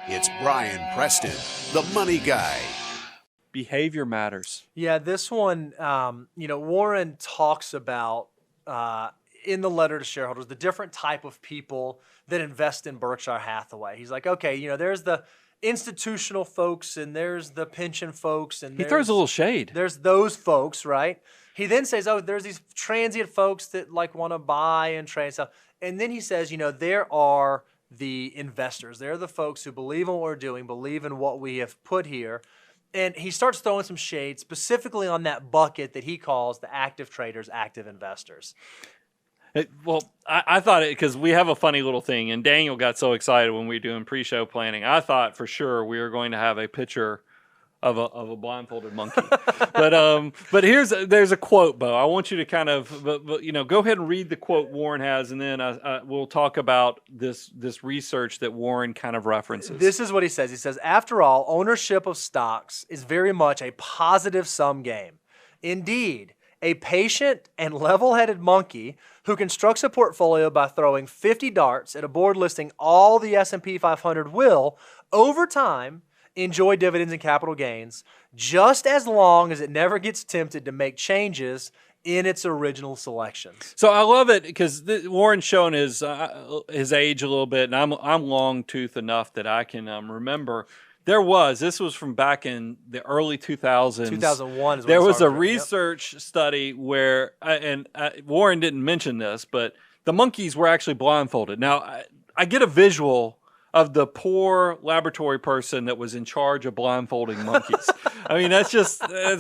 It's Brian Preston, the money guy. Behavior matters. Yeah, this one, Warren talks about in the letter to shareholders the different type of people that invest in Berkshire Hathaway. He's like, okay, there's the institutional folks and there's the pension folks. And He throws a little shade. There's those folks, right? He then says, there's these transient folks that want to buy and trade stuff. And then he says, there are the investors. They're the folks who believe in what we're doing, believe in what we have put here. And he starts throwing some shade specifically on that bucket that he calls the active traders, active investors. I thought it, because we have a funny little thing, and Daniel got so excited when we were doing pre-show planning. I thought for sure we were going to have a picture of a blindfolded monkey. but there's a quote, Bo. I want you to kind of, go ahead and read the quote Warren has, and then we'll talk about this research that Warren kind of references. This is what he says. He says, after all, ownership of stocks is very much a positive sum game. Indeed, a patient and level-headed monkey who constructs a portfolio by throwing 50 darts at a board listing all the S&P 500 will, over time, enjoy dividends and capital gains, just as long as it never gets tempted to make changes in its original selections. So I love it because Warren's showing his age a little bit, and I'm long tooth enough that I can remember. This was from back in the early 2000s. 2001 is when there it was a started. research study where, Warren didn't mention this, but the monkeys were actually blindfolded. Now, I get a visual of the poor laboratory person that was in charge of blindfolding monkeys. I mean, that's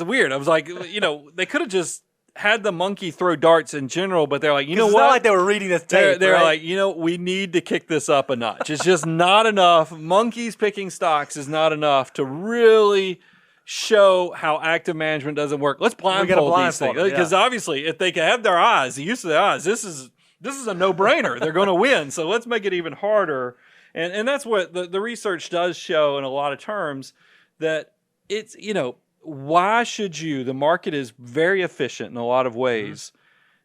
weird. I was like, they could have just had the monkey throw darts in general, but they're like, it's not like they were reading this tape. They're right? like, we need to kick this up a notch. It's just not enough. Monkeys picking stocks is not enough to really show how active management doesn't work. Let's blindfold these things. Because obviously, if they can have their eyes, the use of their eyes, this is a no-brainer. They're going to win. So let's make it even harder. And that's what the research does show in a lot of terms, that it's, why should you? The market is very efficient in a lot of ways. Mm-hmm.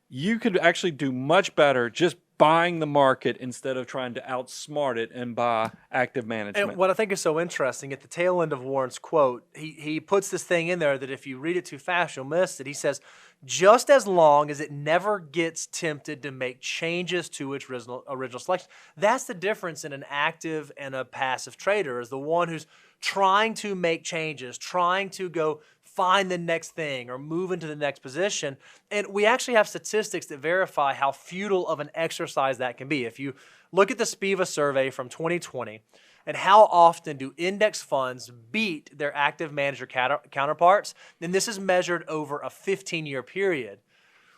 You could actually do much better just buying the market instead of trying to outsmart it and buy active management. And what I think is so interesting, at the tail end of Warren's quote, he puts this thing in there that if you read it too fast, you'll miss it. He says, just as long as it never gets tempted to make changes to its original selection. That's the difference in an active and a passive trader, is the one who's trying to make changes, trying to go find the next thing or move into the next position. And we actually have statistics that verify how futile of an exercise that can be. If you look at the SPIVA survey from 2020, and how often do index funds beat their active manager counterparts, then this is measured over a 15-year period.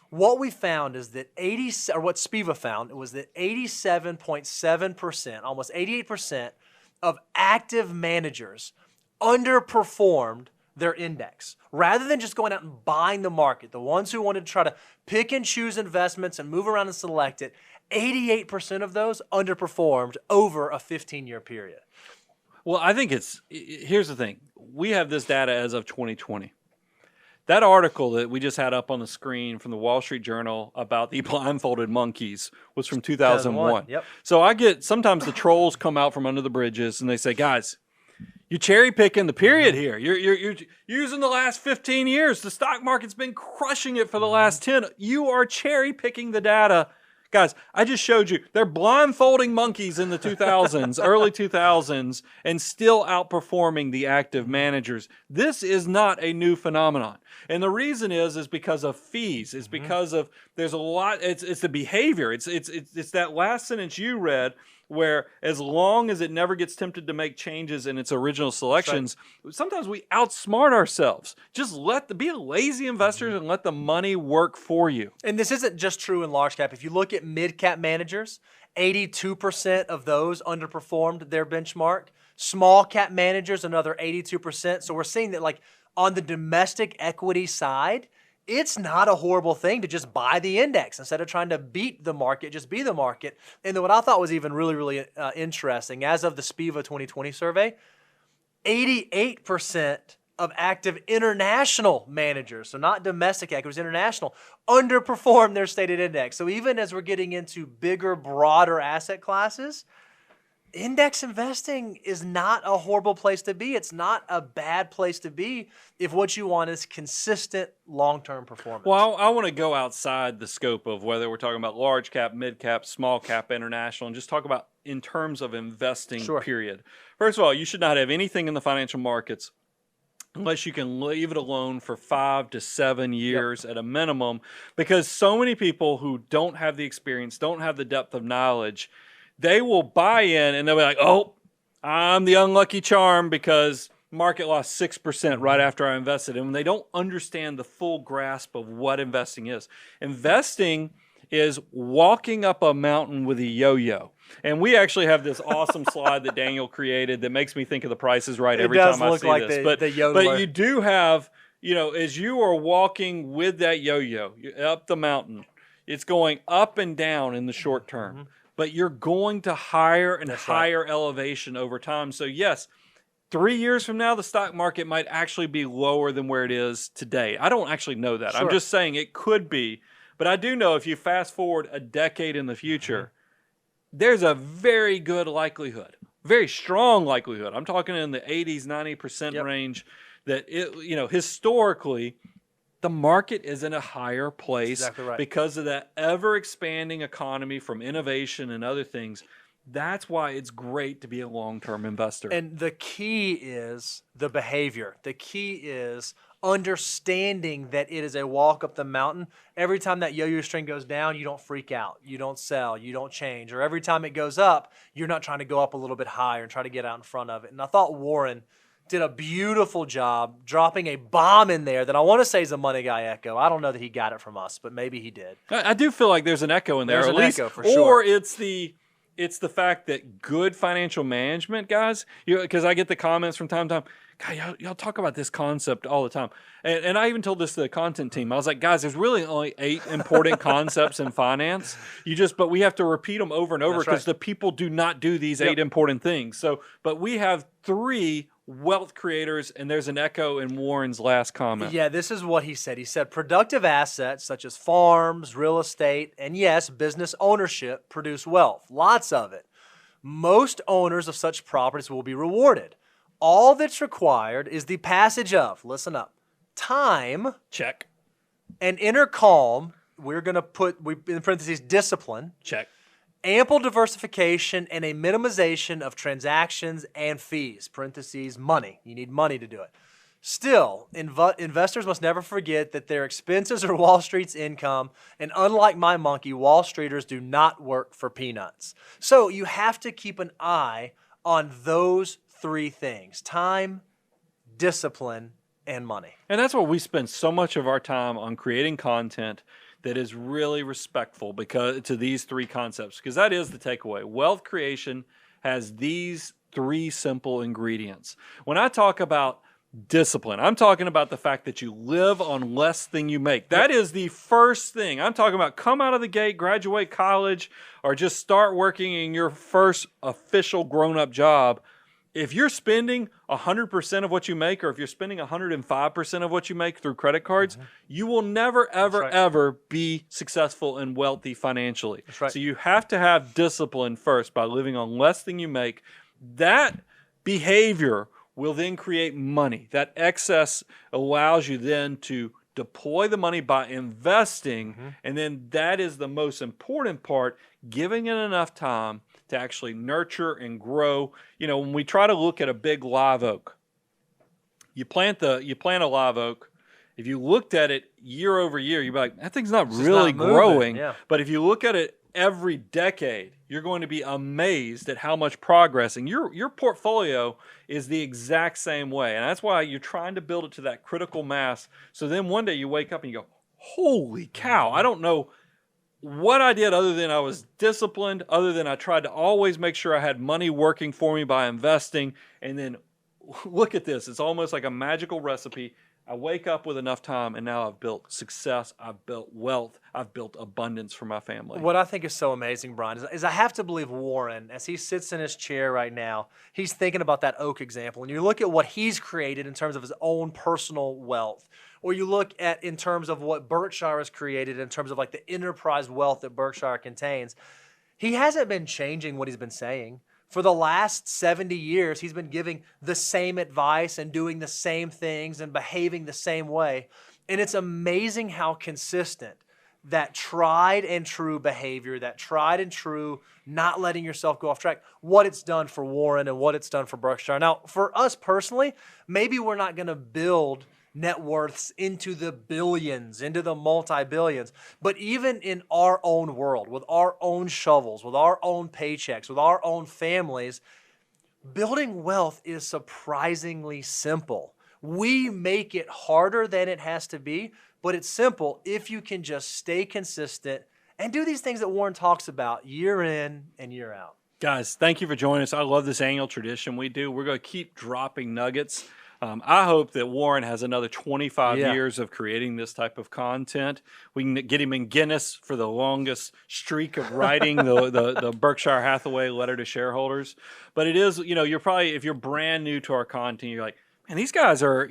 What we found is that what SPIVA found was that 87.7%, almost 88% of active managers underperformed their index. Rather than just going out and buying the market, the ones who wanted to try to pick and choose investments and move around and select it, 88% of those underperformed over a 15-year period. Well, I think here's the thing. We have this data as of 2020. That article that we just had up on the screen from the Wall Street Journal about the blindfolded monkeys was from 2001. Yep. So sometimes the trolls come out from under the bridges and they say, guys, you're cherry picking the period here. You're using the last 15 years. The stock market's been crushing it for the last 10. You are cherry picking the data. Guys, I just showed you. They're blindfolding monkeys in the 2000s, early 2000s, and still outperforming the active managers. This is not a new phenomenon. And the reason is because of fees. It's because of, there's a lot, it's the behavior. It's that last sentence you read, where as long as it never gets tempted to make changes in its original selections, sometimes we outsmart ourselves. Just be a lazy investor and let the money work for you. And this isn't just true in large cap. If you look at mid cap managers, 82% of those underperformed their benchmark. Small cap managers, another 82%. So we're seeing that, like, on the domestic equity side, it's not a horrible thing to just buy the index instead of trying to beat the market, just be the market. And then what I thought was even really, really interesting, as of the SPIVA 2020 survey, 88% of active international managers, so not domestic equities, international, underperform their stated index. So even as we're getting into bigger, broader asset classes, index investing is not a horrible place to be. It's not a bad place to be if what you want is consistent long-term performance. Well, I want to go outside the scope of whether we're talking about large cap, mid cap, small cap, international, and just talk about in terms of investing, Sure. period. First of all, you should not have anything in the financial markets unless you can leave it alone for 5 to 7 years at a minimum, because so many people who don't have the experience, don't have the depth of knowledge, they will buy in and they'll be like, oh, I'm the unlucky charm because market lost 6% right after I invested. And when they don't understand the full grasp of what investing is, investing is walking up a mountain with a yo-yo. And we actually have this awesome slide that Daniel created that makes me think of The Price is Right every time I see this. But you do have, as you are walking with that yo-yo up the mountain, it's going up and down in the short term. But you're going to higher and higher elevation over time. So yes, 3 years from now, the stock market might actually be lower than where it is today. I don't actually know that. I'm just saying it could be. But I do know if you fast forward a decade in the future, there's a very good likelihood, very strong likelihood. I'm talking in the 80s, 90% range that historically, the market is in a higher place because of that ever-expanding economy from innovation and other things. That's why it's great to be a long-term investor. And the key is the behavior. The key is understanding that it is a walk up the mountain. Every time that yo-yo string goes down, you don't freak out. You don't sell. You don't change. Or every time it goes up, you're not trying to go up a little bit higher and try to get out in front of it. And I thought Warren did a beautiful job dropping a bomb in there that I want to say is a Money Guy echo. I don't know that he got it from us, but maybe he did. I do feel like there's an echo in there. There's at an least, echo for sure. Or it's the fact that good financial management, guys, because I get the comments from time to time, God, y'all talk about this concept all the time. And I even told this to the content team. I was like, guys, there's really only 8 important concepts in finance. But we have to repeat them over and over because the people do not do these 8 important things. But we have 3 wealth creators, and there's an echo in Warren's last comment. Yeah, this is what he said. He said productive assets such as farms, real estate, and yes, business ownership produce wealth, lots of it. Most owners of such properties will be rewarded. All that's required is the passage of, listen up, time. Check. And inner calm. We're going to put, in parentheses, discipline. Check. Ample diversification and a minimization of transactions and fees, parentheses, money. You need money to do it. Still, investors must never forget that their expenses are Wall Street's income, and unlike my monkey, Wall Streeters do not work for peanuts. So you have to keep an eye on those 3 things: time, discipline, and money. And that's why we spend so much of our time on creating content that is really respectful to these 3 concepts, because that is the takeaway. Wealth creation has these 3 simple ingredients. When I talk about discipline, I'm talking about the fact that you live on less than you make. That is the first thing. I'm talking about come out of the gate, graduate college, or just start working in your first official grown-up job. If you're spending 100% of what you make, or if you're spending 105% of what you make through credit cards, you will never, ever, ever be successful and wealthy financially. So you have to have discipline first by living on less than you make. That behavior will then create money. That excess allows you then to deploy the money by investing, and then that is the most important part, giving it enough time to actually nurture and grow. When we try to look at a big live oak, you plant a live oak. If you looked at it year over year, you'd be like, that thing's not really growing. Yeah. But if you look at it every decade, you're going to be amazed at how much progress. And your portfolio is the exact same way. And that's why you're trying to build it to that critical mass. So then one day you wake up and you go, holy cow, I don't know what I did other than I was disciplined, other than I tried to always make sure I had money working for me by investing. And then look at this. It's almost like a magical recipe. I wake up with enough time, and now I've built success, I've built wealth, I've built abundance for my family. What I think is so amazing, Brian, is I have to believe Warren, as he sits in his chair right now, he's thinking about that oak example. And you look at what he's created in terms of his own personal wealth, or you look at in terms of what Berkshire has created in terms of like the enterprise wealth that Berkshire contains. He hasn't been changing what he's been saying. For the last 70 years, he's been giving the same advice and doing the same things and behaving the same way. And it's amazing how consistent that tried and true behavior, that tried and true not letting yourself go off track, what it's done for Warren and what it's done for Berkshire. Now, for us personally, maybe we're not going to build net worths into the billions, into the multi-billions. But even in our own world, with our own shovels, with our own paychecks, with our own families, building wealth is surprisingly simple. We make it harder than it has to be, but it's simple if you can just stay consistent and do these things that Warren talks about year in and year out. Guys, thank you for joining us. I love this annual tradition we do. We're going to keep dropping nuggets. I hope that Warren has another 25 years of creating this type of content. We can get him in Guinness for the longest streak of writing the Berkshire Hathaway letter to shareholders. But it is, you're probably, if you're brand new to our content, you're like, man, these guys are,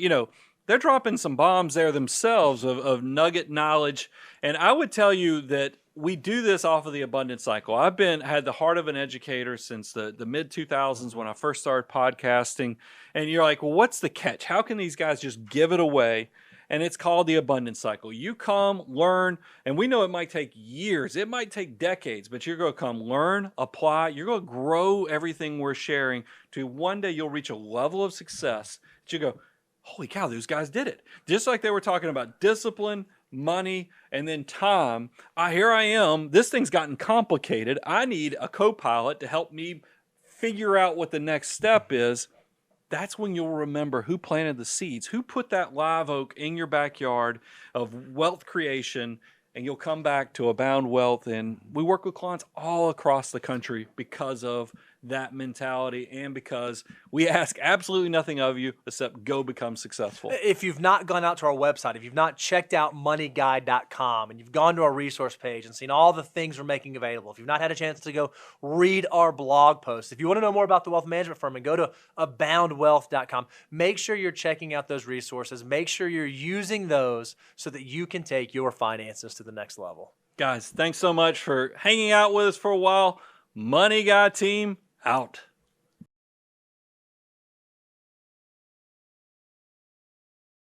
they're dropping some bombs there themselves of nugget knowledge. And I would tell you that we do this off of the abundance cycle. I've had the heart of an educator since the mid-2000s when I first started podcasting. And you're like, well, what's the catch? How can these guys just give it away? And it's called the abundance cycle. You come, learn, and we know it might take years. It might take decades, but you're going to come learn, apply. You're going to grow everything we're sharing to one day you'll reach a level of success that you go, holy cow, those guys did it. Just like they were talking about discipline, money, and then time. Here I am. This thing's gotten complicated. I need a co-pilot to help me figure out what the next step is. That's when you'll remember who planted the seeds, who put that live oak in your backyard of wealth creation, and you'll come back to Abound Wealth. And we work with clients all across the country because of that mentality and because we ask absolutely nothing of you except go become successful. If you've not gone out to our website, if you've not checked out moneyguide.com and you've gone to our resource page and seen all the things we're making available, if you've not had a chance to go read our blog posts, if you want to know more about the wealth management firm and go to aboundwealth.com, make sure you're checking out those resources. Make sure you're using those so that you can take your finances to the next level. Guys, thanks so much for hanging out with us for a while. Money Guy team, out.